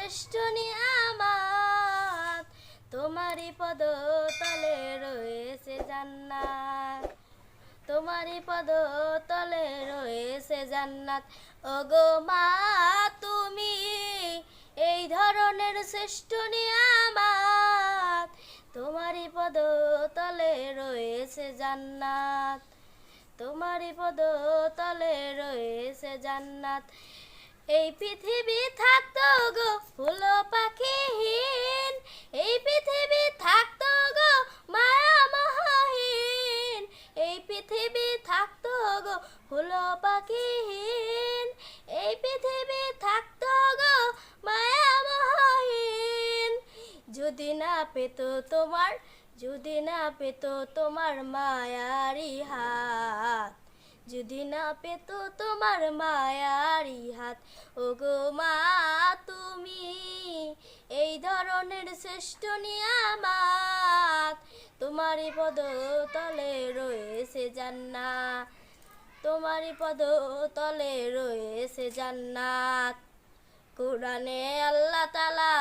শ্রেষ্ঠ নিয়ামত, তোমারই পদ তলে রয়েছে জান্নাত, তোমারই পদ তলে রয়েছে জান্নাত। ওগো মা তুমি এই ধরনের শ্রেষ্ঠ নিয়ামত, তোমারই পদ তলে রয়েছে জান্নাত, তোমারই পদ তলে রয়েছে জান্নাত। এই পৃথিবী থাকতো গো ফুল পাখিহীন, এই পৃথিবী থাকতো গো মায়া মহীন, এই পৃথিবী থাকতো গো ফুল পাখিহীন, এই পৃথিবী থাকতো গো মায়া মহীন। যদি না পেত তোমার, যদি না পেত তোমার মায়ারি হাত, যদি না পেত তোমার মায়ারি হাত। ওগো মা তুমি এই ধরনের শ্রেষ্ঠ নিয়ামত, তোমারই পদ তলে রয়েছে জান্নাত, তোমারই পদ তলে রয়েছে জান্নাত। কোরআনে আল্লাহ তাআলা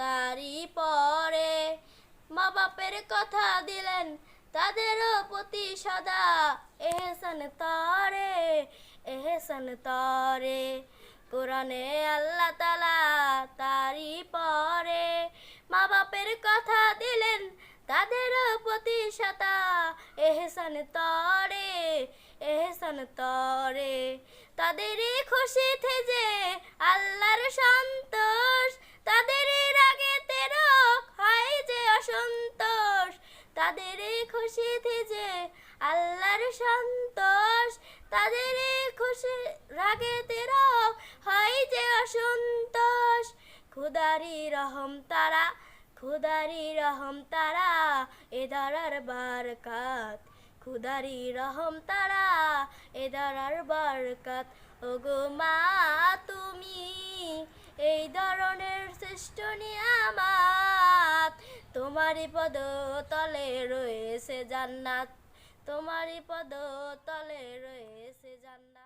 তারই পরে মা বাপের কথা দিলেন, তাদেরও প্রতি সদা এহসান তরে, এহসান তরে। কোরআনে আল্লাহ তাআলা তারই পরে মা বাপের কথা দিলেন, তাদেরও প্রতি সদা এহসান তরে, এহসান তরে। তাদেরই খুশিতে যে আল্লাহর সন্তোষ, তাদেরই রাগেতে রোগ হয় যে অসন্তোষ, তাদেরই খুশিতে যে আল্লাহর সন্তোষ, তাদেরই খুশি রাগেতে রোগ হয় যে অসন্তোষ। খুদারি রহম তারা, খুদারি রহম তারা এ ধরার বারকাত, খুদারি রহম তারা এ ধরার বারকাত। ওগো মা তুমি এই ধরনের শ্রেষ্ঠ নিয়ামত, তোমারই পদ তলে রয়েছে জান্নাত, তোমারই পদ তলে রয়েছে জান্নাত।